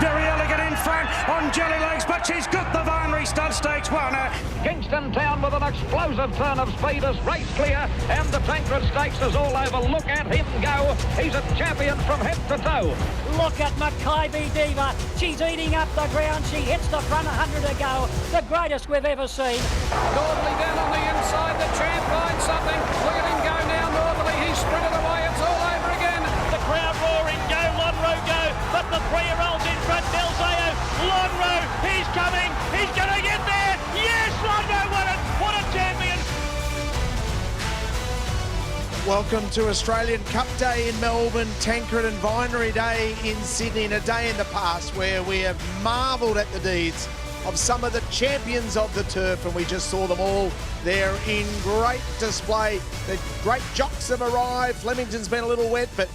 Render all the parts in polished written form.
Very elegant in front on Jelly Legs, but she's got the Vinery Stud Stakes winner. Kingston Town with an explosive turn of speed is race clear, and the Tancred Stakes is all over. Look at him go. He's a champion from head to toe. Look at Mackay Diva. She's eating up the ground. She hits the front 100 to go. The greatest we've ever seen. Northerly down on the inside. The champ finds something. Look at him go now, Northerly. He's sprinted away. It's all over again. The crowd roaring. Go, Lonro, go. But the 3-year-old's in front. Delzeo. Lonro. He's coming. He's going to get there. Yes, Lonro won it. What a champion. Welcome to Australian Cup Day in Melbourne, Tancred and Vinery Day in Sydney, and a day in the past where we have marvelled at the deeds of some of the champions of the turf, and we just saw them all there in great display. The great jocks have arrived. Flemington's been a little wet, but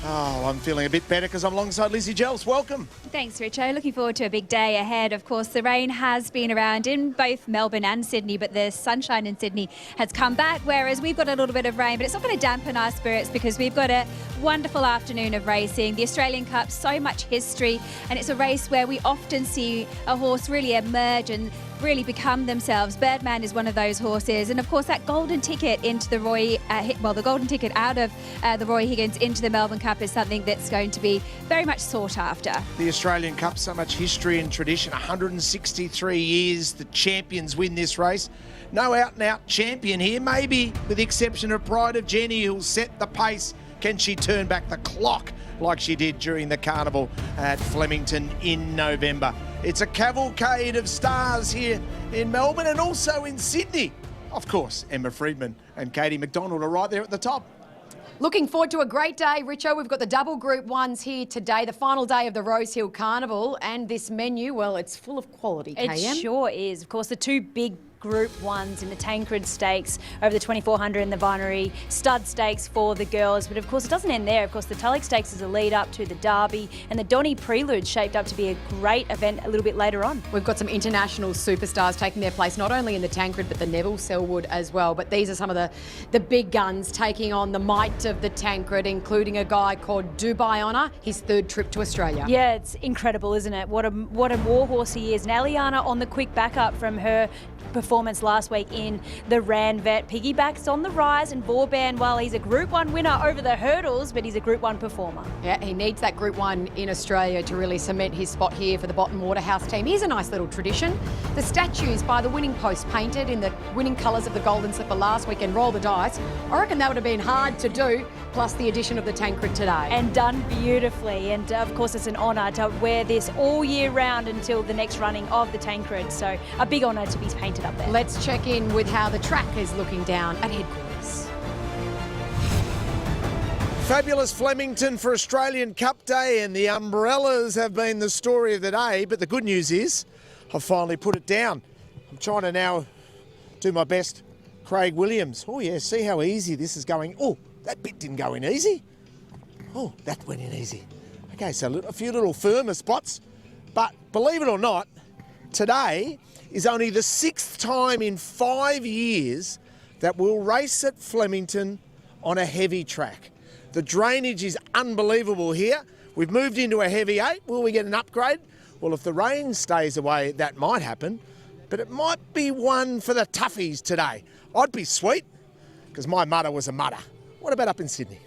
I'm feeling a bit better because I'm alongside Lizzie Jells. Welcome. Thanks, Richo. Looking forward to a big day ahead. Of course, the rain has been around in both Melbourne and Sydney, but the sunshine in Sydney has come back, whereas we've got a little bit of rain, but it's not going to dampen our spirits because we've got a wonderful afternoon of racing. The Australian Cup, so much history, and it's a race where we often see a horse really emerge and really become themselves. Beadman is one of those horses, and of course that golden ticket into the the golden ticket out of the Roy Higgins into the Melbourne Cup is something that's going to be very much sought after. The Australian Cup, so much history and tradition, 163 years the champions win this race. No out-and-out champion here, maybe with the exception of Pride of Jenny, who'll set the pace. Can she turn back the clock like she did during the carnival at Flemington in November? It's a cavalcade of stars here in Melbourne and also in Sydney. Of course, Emma Freedman and Katie McDonald are right there at the top. Looking forward to a great day, Richo. We've got the double Group 1s here today, the final day of the Rosehill Carnival, and this menu, well, it's full of quality, KM. It sure is. Of course, the two big Group 1s in the Tancred Stakes over the 2400 and the Vinery Stud Stakes for the girls. But of course, it doesn't end there. Of course, the Tulloch Stakes is a lead up to the Derby, and the Donny Prelude shaped up to be a great event a little bit later on. We've got some international superstars taking their place, not only in the Tancred, but the Neville Selwood as well. But these are some of the big guns taking on the might of the Tancred, including a guy called Dubai Honour, his third trip to Australia. Yeah, it's incredible, isn't it? What a war horse he is. And Aliana on the quick backup from her performance last week in the Ranvet. Piggybacks on the rise, and Vauban, well, he's a Group 1 winner over the hurdles, but he's a Group 1 performer. Yeah, he needs that Group 1 in Australia to really cement his spot here for the Bottom Waterhouse team. Here's a nice little tradition. The statues by the winning post painted in the winning colours of the Golden Slipper last week, and roll the dice. I reckon that would have been hard to do, plus the addition of the Tancred today. And done beautifully. And of course, it's an honour to wear this all year round until the next running of the Tancred. So a big honour to be painted up there. Let's check in with how the track is looking down at headquarters. Fabulous Flemington for Australian Cup Day, and the umbrellas have been the story of the day, but the good news is I've finally put it down. I'm trying to now do my best. Craig Williams. Oh yeah, see how easy this is going. Oh, that bit didn't go in easy. Oh, that went in easy. Okay, so a few little firmer spots, but believe it or not, today is only the 6th time in 5 years that we'll race at Flemington on a heavy track. The drainage is unbelievable here. We've moved into a heavy 8. Will we get an upgrade? Well, if the rain stays away, that might happen, but it might be one for the toughies today. I'd be sweet, because my mudder was a mudder. What about up in Sydney?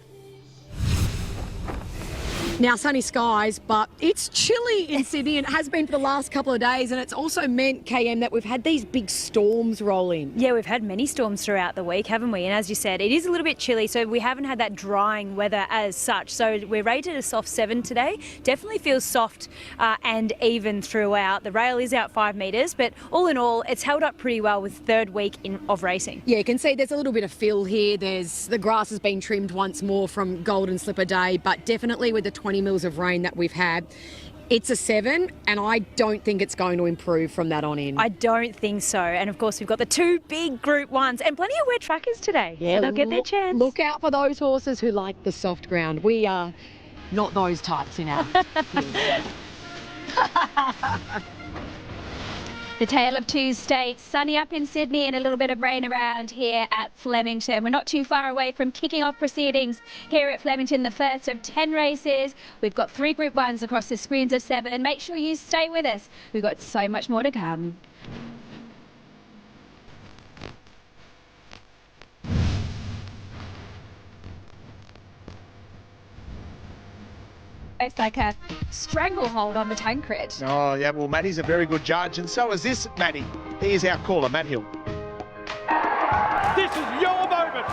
Now, sunny skies, but it's chilly in Sydney, and it has been for the last couple of days, and it's also meant, KM, that we've had these big storms roll in. Yeah, we've had many storms throughout the week, haven't we? And as you said, it is a little bit chilly, so we haven't had that drying weather as such. So we're rated a soft 7 today. Definitely feels soft and even throughout. The rail is out 5 metres, but all in all, it's held up pretty well with third week of racing. Yeah, you can see there's a little bit of fill here. The grass has been trimmed once more from Golden Slipper Day, but definitely with the 20 mils of rain that we've had, it's a 7, and I don't think it's going to improve from that on in. I don't think so. And of course, we've got the two big Group 1s and plenty of wet trackers today. Yeah, so they'll get their chance. Look out for those horses who like the soft ground. We are not those types in our The tale of two states, sunny up in Sydney and a little bit of rain around here at Flemington. We're not too far away from kicking off proceedings here at Flemington, the first of 10 races. We've got 3 Group 1s across the screens of 7. Make sure you stay with us. We've got so much more to come. It's like a stranglehold on the Tancred. Oh, yeah, well, Matty's a very good judge, and so is this Matty. He is our caller, Matt Hill. This is your moment.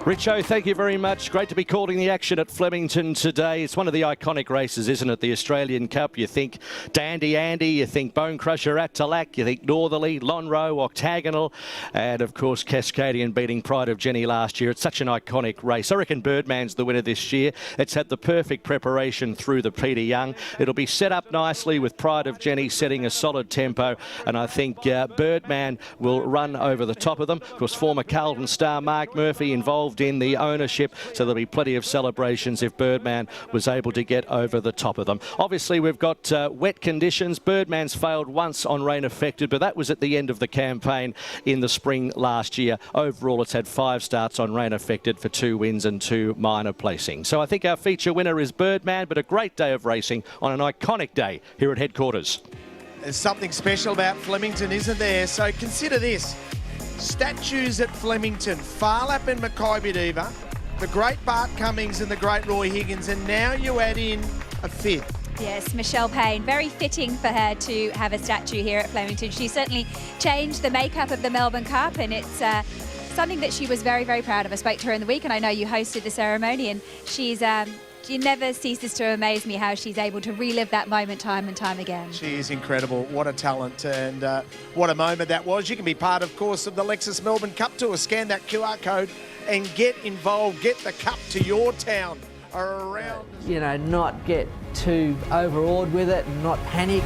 Richo, thank you very much. Great to be calling the action at Flemington today. It's one of the iconic races, isn't it? The Australian Cup. You think Dandy Andy, you think Bone Crusher at Talac, you think Northerly, Lonhro, Octagonal, and of course Cascadian beating Pride of Jenny last year. It's such an iconic race. I reckon Birdman's the winner this year. It's had the perfect preparation through the Peter Young. It'll be set up nicely with Pride of Jenny setting a solid tempo, and I think Birdman will run over the top of them. Of course, former Carlton star Mark Murphy involved in the ownership, so there'll be plenty of celebrations if Birdman was able to get over the top of them. Obviously, we've got wet conditions. Birdman's failed once on rain affected, but that was at the end of the campaign in the spring last year. Overall, it's had 5 starts on rain affected for 2 wins and 2 minor placings. So I think our feature winner is Birdman, but a great day of racing on an iconic day here at headquarters. There's something special about Flemington, isn't there? So consider this. Statues at Flemington, Farlap and Mackay-Bediva, the great Bart Cummings and the great Roy Higgins, and now you add in a 5th. Yes, Michelle Payne. Very fitting for her to have a statue here at Flemington. She certainly changed the makeup of the Melbourne Cup, and it's something that she was very, very proud of. I spoke to her in the week, and I know you hosted the ceremony, and she's... She never ceases to amaze me how she's able to relive that moment time and time again. She is incredible. What a talent, and what a moment that was. You can be part, of course, of the Lexus Melbourne Cup Tour. Scan that QR code and get involved. Get the cup to your town around. You know, not get too overawed with it and not panic.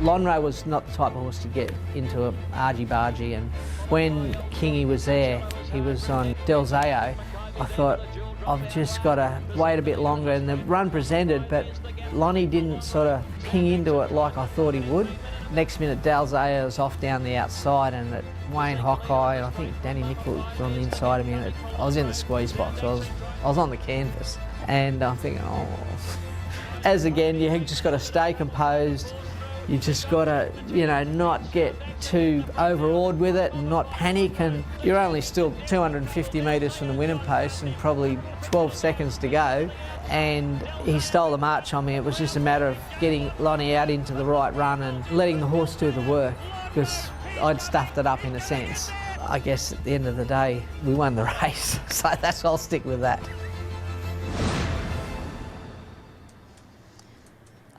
Lonhro was not the type of horse to get into a argy-bargy, and when Kingy was there, he was on Del Zayo. I thought, I've just got to wait a bit longer, and the run presented, but Lonnie didn't sort of ping into it like I thought he would. Next minute, Del Zayo was off down the outside, and Wayne Hawkeye, and I think Danny Nicol was on the inside of me, and I was in the squeeze box. I was on the canvas, and I'm thinking, oh. As again, you just got to stay composed. You just got to, you know, not get too overawed with it and not panic. And you're only still 250 metres from the winning post and probably 12 seconds to go. And he stole the march on me. It was just a matter of getting Lonnie out into the right run and letting the horse do the work, because I'd stuffed it up in a sense. I guess at the end of the day, we won the race. So that's why I'll stick with that.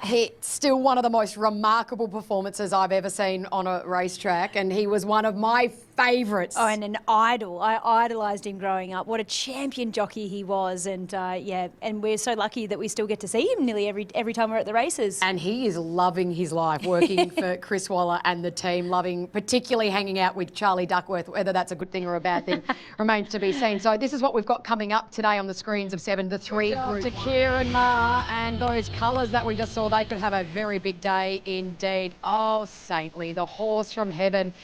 It's still one of the most remarkable performances I've ever seen on a racetrack, and he was one of my favourites. Oh, and an idol. I idolised him growing up. What a champion jockey he was, and yeah, and we're so lucky that we still get to see him nearly every time we're at the races. And he is loving his life, working for Chris Waller and the team, loving particularly hanging out with Charlie Duckworth. Whether that's a good thing or a bad thing remains to be seen. So this is what we've got coming up today on the screens of 7, the 3 group. To Kieran Ma and those colours that we just saw, they could have a very big day indeed. Oh, Saintly, the horse from heaven.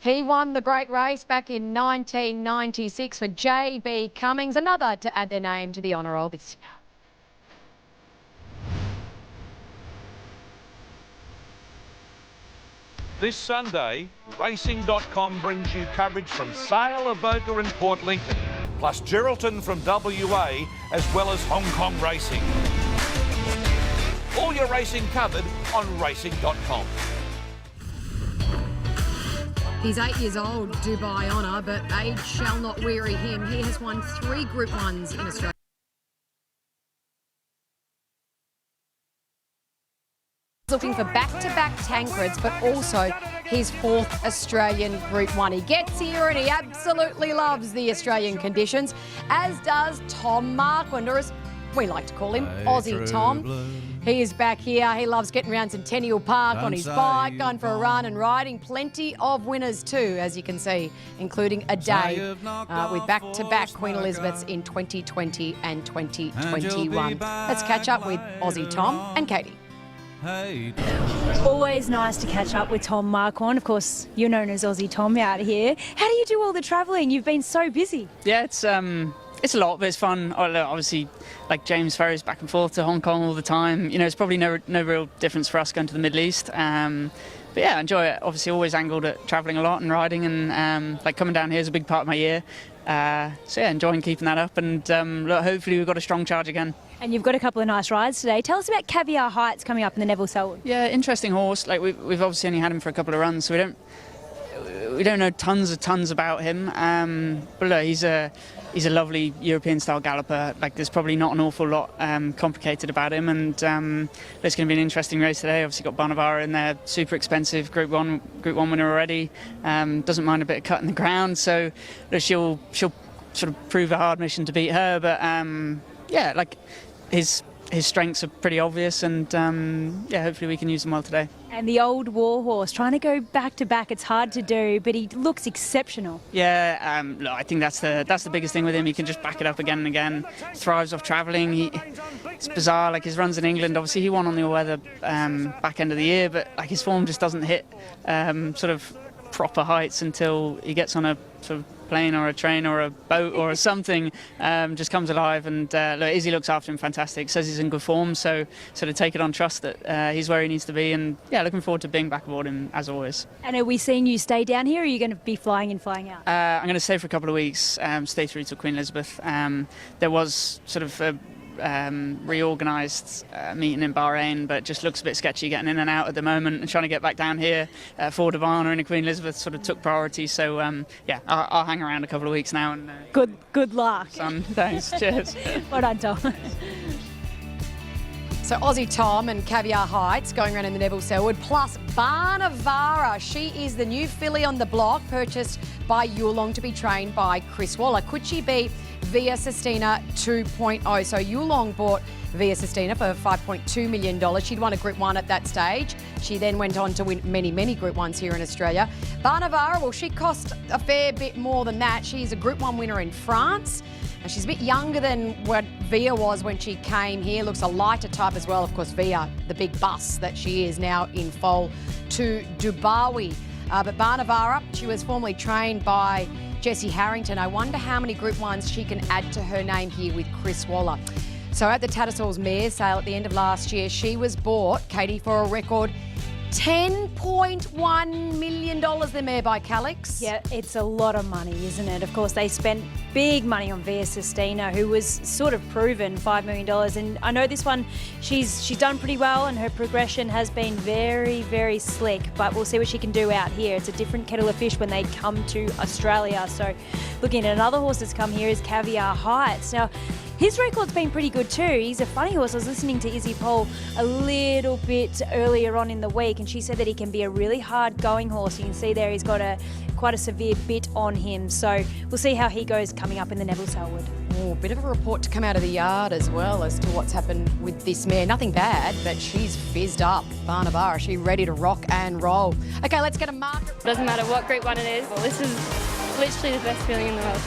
He won the great race back in 1996 for J.B. Cummings, another to add their name to the honour roll this year. This Sunday, Racing.com brings you coverage from Sale, Avoca and Port Lincoln, plus Geraldton from WA, as well as Hong Kong racing. All your racing covered on Racing.com. He's 8 years old, Dubai honour, but age shall not weary him. He has won 3 Group 1s in Australia. Looking for back-to-back Tancreds, but also his 4th Australian Group 1. He gets here and he absolutely loves the Australian conditions, as does Tom Marquand, or as we like to call him Aussie Tom. He is back here. He loves getting around Centennial Park on his bike, going for a run and riding. Plenty of winners too, as you can see, including a day with back-to-back Queen Elizabeths in 2020 and 2021. Let's catch up with Aussie Tom and Katie. Always nice to catch up with Tom Marquand. Of course, you're known as Aussie Tom out here. How do you do all the travelling? You've been so busy. Yeah, it's a lot, but it's fun. Obviously, like James ferries back and forth to Hong Kong all the time. You know, it's probably no real difference for us going to the Middle East. But yeah, I enjoy it. Obviously, always angled at travelling a lot and riding, and like coming down here is a big part of my year. So yeah, enjoying keeping that up, and look, hopefully we've got a strong charge again. And you've got a couple of nice rides today. Tell us about Caviar Heights coming up in the Neville Selwood. Yeah, interesting horse. Like we've obviously only had him for a couple of runs, so we don't know tons about him. But look, he's a lovely European-style galloper. Like there's probably not an awful lot complicated about him, and there's going to be an interesting race today. Obviously got Banavara in there, super expensive Group 1 winner already. Doesn't mind a bit of cut in the ground, so look, she'll sort of prove a hard mission to beat her. But yeah, like his strengths are pretty obvious, and yeah, hopefully we can use them well today. And the old war horse, trying to go back to back, it's hard to do, but he looks exceptional. Yeah, look, I think that's the biggest thing with him. He can just back it up again and again. Thrives off travelling. It's bizarre, like his runs in England. Obviously, he won on the all-weather back end of the year, but like his form just doesn't hit sort of proper heights until he gets on a sort of plane or a train or a boat or something, just comes alive. And look, Izzy looks after him fantastic, says he's in good form, so sort of take it on trust that he's where he needs to be, and yeah, looking forward to being back aboard him as always. And are we seeing you stay down here, or are you going to be flying in, flying out? I'm going to stay for a couple of weeks, stay through to Queen Elizabeth. There was sort of a reorganised meeting in Bahrain, but just looks a bit sketchy getting in and out at the moment, and trying to get back down here for Divana and Queen Elizabeth sort of took priority. So yeah, I'll hang around a couple of weeks now. And good luck. Thanks. Cheers. Well done, Tom. So Aussie Tom and Caviar Heights going around in the Neville Selwood, plus Banavara. She is the new filly on the block, purchased by Yulong to be trained by Chris Waller. Could she be Via Sistina 2.0? So Yulong bought Via Sistina for $5.2 million. She'd won a Group 1 at that stage. She then went on to win many Group 1s here in Australia. Banavara, well, she cost a fair bit more than that. She's a Group 1 winner in France. And she's a bit younger than what Via was when she came here. Looks a lighter type as well. Of course, Via, the big bus that she is, now in foal to Dubawi. But Banavara, she was formerly trained by Jessie Harrington. I wonder how many Group 1s she can add to her name here with Chris Waller. So at the Tattersalls Mare Sale at the end of last year, she was bought, Katie, for a record $10.1 million, the mare by Calix. Yeah, it's a lot of money, isn't it? Of course, they spent big money on Via Sistina, who was sort of proven $5 million. And I know this one, she's done pretty well, and her progression has been very slick, but we'll see what she can do out here. It's a different kettle of fish when they come to Australia. So looking at another horse that's come here is Caviar Heights. Now, his record's been pretty good too. He's a funny horse. I was listening to Izzy Pohl a little bit earlier on in the week, and she said that he can be a really hard going horse. You can see there he's got quite a severe bit on him. So we'll see how he goes coming up in the Neville Selwood. Oh, bit of a report to come out of the yard as well as to what's happened with this mare. Nothing bad, but she's fizzed up. Banavara, she ready to rock and roll. Okay, let's get a mark. Doesn't matter what Group 1 it is. Well, this is literally the best feeling in the world.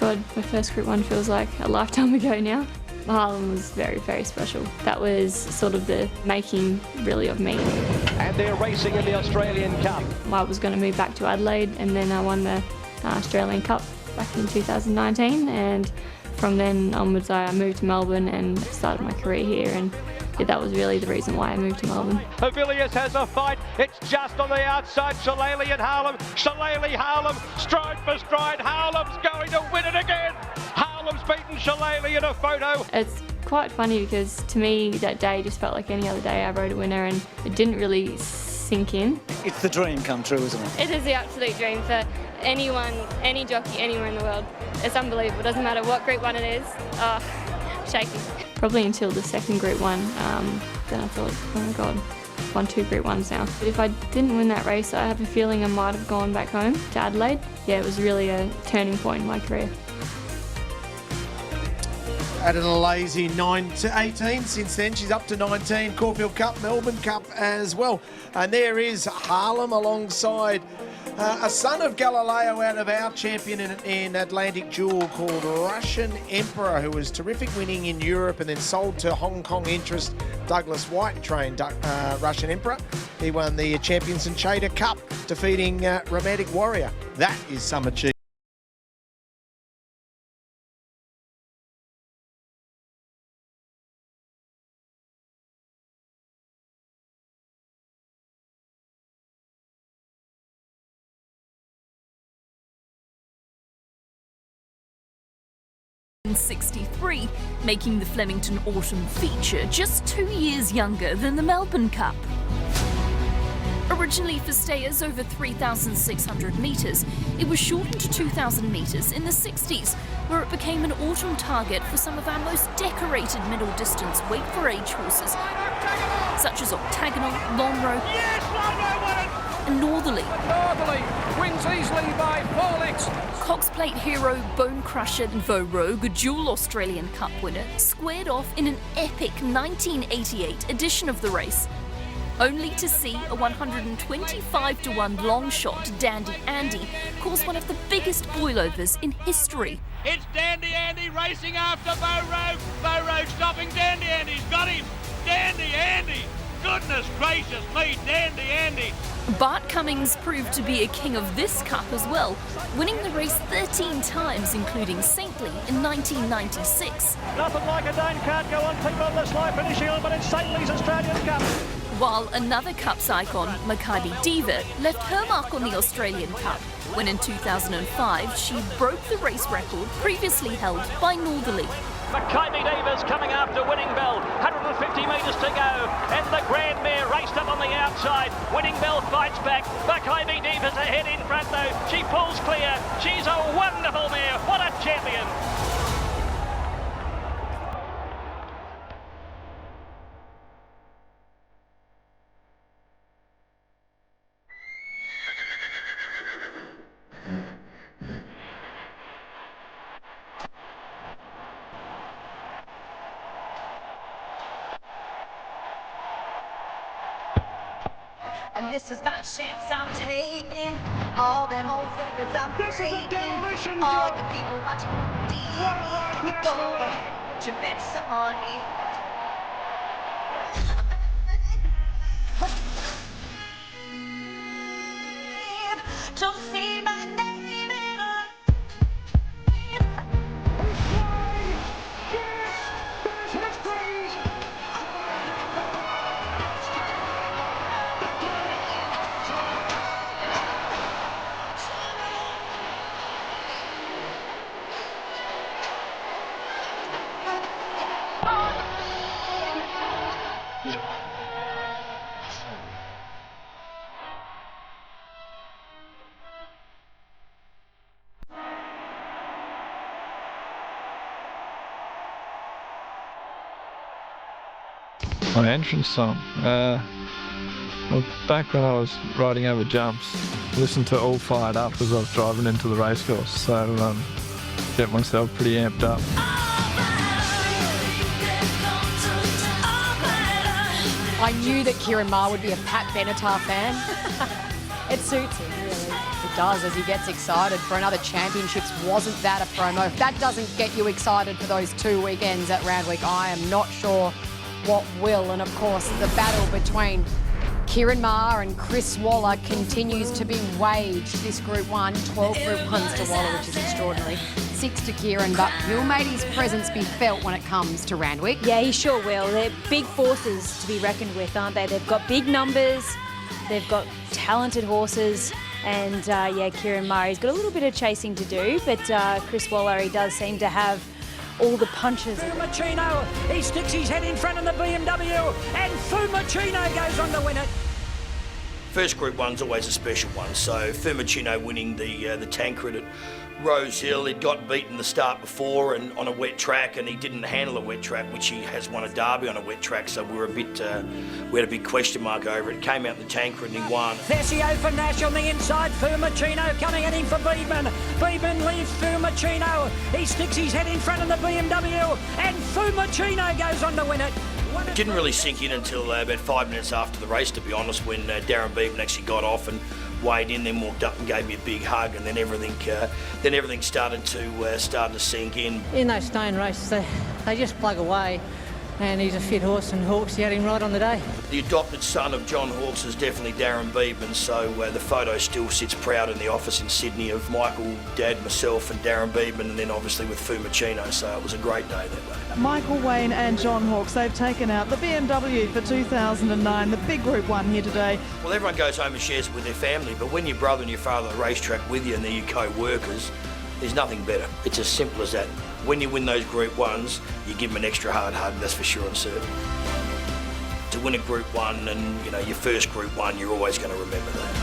God, my first Group 1 feels like a lifetime ago now. Harlem was very special. That was sort of the making, really, of me. And they're racing in the Australian Cup. I was going to move back to Adelaide, and then I won the Australian Cup back in 2019, and from then onwards I moved to Melbourne and started my career here, and yeah, that was really the reason why I moved to Melbourne. Pavilius has a fight. It's just on the outside. Shillelagh and Harlem. Shillelagh, Harlem, stride for stride. Harlem's going to win it again. Harlem's beaten Shillelagh in a photo. It's quite funny because to me that day just felt like any other day. I rode a winner and it didn't really sink in. It's the dream come true, isn't it? It is the absolute dream for anyone, any jockey, anywhere in the world. It's unbelievable. It doesn't matter what Group 1 it is. Shaking. Probably until the second Group 1, then I thought, oh my God, won 2 Group 1s now. But if I didn't win that race, I have a feeling I might have gone back home to Adelaide. Yeah, it was really a turning point in my career. Added a lazy 9 to 18 since then. She's up to 19. Caulfield Cup, Melbourne Cup as well. And there is Harlem alongside a son of Galileo out of our champion in Atlantic Jewel called Russian Emperor, who was terrific winning in Europe and then sold to Hong Kong interest. Douglas White trained Russian Emperor. He won the Champions and Chater Cup, defeating Romantic Warrior. That is some achievement. 1963, making the Flemington Autumn feature just 2 years younger than the Melbourne Cup. Originally for stayers over 3,600 metres, it was shortened to 2,000 metres in the 60s, where it became an autumn target for some of our most decorated middle distance weight for age horses, such as Octagonal, Lonhro, and Northerly. Northerly wins easily by 4 lengths. Cox Plate hero Bone Crusher Vogue, a dual Australian Cup winner, squared off in an epic 1988 edition of the race, only to see a 125-1 long shot Dandy Andy cause one of the biggest boilovers in history. It's Dandy Andy racing after Bo Rogue. Bo Rogue stopping Dandy Andy's got him. Dandy Andy. Goodness gracious me, Dandy Andy. Bart Cummings proved to be a king of this cup as well, winning the race 13 times, including Saintly in 1996. Nothing like a Dane can't go on people on this line finishing on, but it's Saintly's Australian Cup. While another Cups icon, Maccabi Diva, left her mark on the Australian Cup when in 2005 she broke the race record previously held by Northerly. Maccabi Diva's coming after Winning Bell. 150 metres to go. And the Grand Mare raced up on the outside. Winning Bell fights back. Maccabi Diva's ahead in front though. She pulls clear. She's a wonderful mare. What a champion. And this is my chance I'm taking. All them old fingers I'm breaking. All the people watching me go to bet some money. To see my name in a My entrance song. Well, back when I was riding over jumps, I listened to All Fired Up as I was driving into the racecourse, so get myself pretty amped up. I knew that Kieran Maher would be a Pat Benatar fan. It suits him, really. It does, as he gets excited for another championships. Wasn't that a promo? If that doesn't get you excited for those 2 weekends at Randwick, I am not sure what will. And of course, the battle between Kieran Maher and Chris Waller continues to be waged. This Group 1, 12 Group 1s to Waller, which is extraordinary. 6 to Kieran, but he'll make his presence be felt when it comes to Randwick. Yeah, he sure will. They're big forces to be reckoned with, aren't they? They've got big numbers, they've got talented horses, and yeah, Kieran Maher, he's got a little bit of chasing to do, but Chris Waller, he does seem to have all the punches. Fumacino, he sticks his head in front of the BMW, and Fumacino goes on to win it. first Group 1's always a special one. So Firmicino winning the Tancred at Rose Hill. He'd got beaten the start before and on a wet track, and he didn't handle a wet track, which he has won a derby on a wet track. So we had a big question mark over it. Came out in the Tancred and he won. Thesio for Nash on the inside. Firmicino coming at him for Beadman. Beadman leaves Firmicino. He sticks his head in front of the BMW, and Firmicino goes on to win it. It didn't really sink in until about 5 minutes after the race, to be honest, when Darren Beadman actually got off and weighed in, then walked up and gave me a big hug, and then everything started to sink in. In those stone races, they just plug away, and he's a fit horse, and Hawkes, he had him right on the day. The adopted son of John Hawkes is definitely Darren Beadman, so the photo still sits proud in the office in Sydney of Michael, Dad, myself and Darren Beadman, and then obviously with Firmicino, so it was a great day that day. Michael, Wayne and John Hawkes, they've taken out the BMW for 2009, the big Group 1 here today. Well, everyone goes home and shares it with their family, but when your brother and your father are at the racetrack with you and they're your co-workers, there's nothing better. It's as simple as that. When you win those Group 1s, you give them an extra hard hug, that's for sure and certain. To win a Group 1 and, your first Group 1, you're always going to remember that.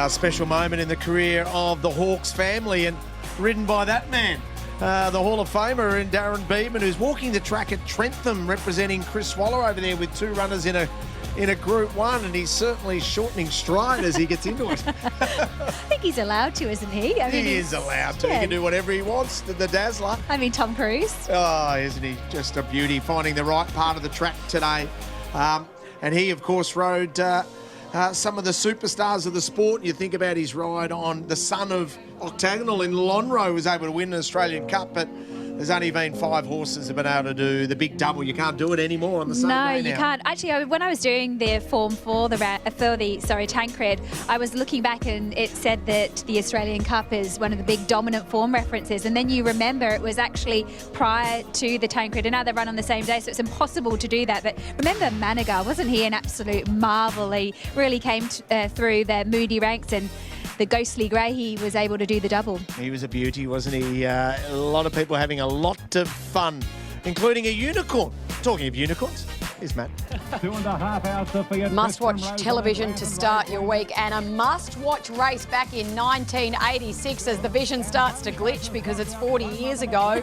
A special moment in the career of the Hawkes family, and ridden by that man, the Hall of Famer in Darren Beadman, who's walking the track at Trentham representing Chris Swallow over there with 2 runners in a Group 1, and he's certainly shortening stride as he gets into it. I think he's allowed to, isn't he? He is allowed to. Yeah. He can do whatever he wants, the Dazzler. I mean, Tom Cruise. Oh, isn't he just a beauty, finding the right part of the track today. And he, of course, rode some of the superstars of the sport. You think about his ride on the son of Octagonal in Lonhro, was able to win an Australian Cup, but there's only been 5 horses that have been able to do the big double. You can't do it anymore on the same day now. No, you can't. Actually, when I was doing the form for the Tancred, I was looking back and it said that the Australian Cup is one of the big dominant form references. And then you remember it was actually prior to the Tancred, and now they run on the same day, so it's impossible to do that. But remember Manigar, wasn't he an absolute marvel? He really came through the Moody ranks, and the ghostly grey, he was able to do the double. He was a beauty, wasn't he? A lot of people having a lot of fun, including a unicorn. Talking of unicorns, here's Matt. 2.5 hours for you. Must-watch television to start your week, and a must-watch race back in 1986 as the vision starts to glitch because it's 40 years ago.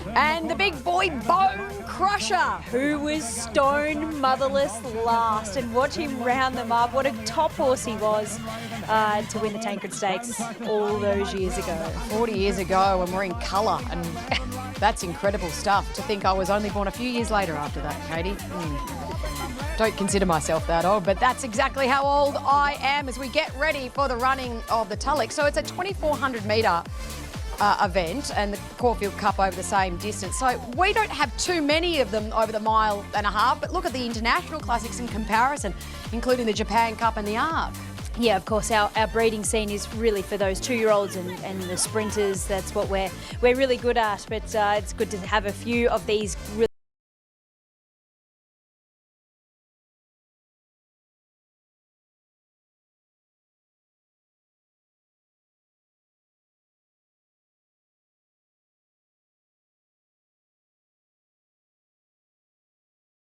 And the big boy Bone Crusher, who was stone motherless last, and watch him round them up. What a top horse he was to win the Tancred Stakes all those years ago. 40 years ago, and we're in colour, and that's incredible stuff. To think I was only born a few years later after that, Katie. Don't consider myself that old, but that's exactly how old I am as we get ready for the running of the Tulloch. So it's a 2,400 metre event, and the Caulfield Cup over the same distance. So we don't have too many of them over the 1.5 miles, but look at the international classics in comparison, including the Japan Cup and the Arc. Yeah, of course, our breeding scene is really for those 2-year-olds and the sprinters. That's what we're really good at, but it's good to have a few of these really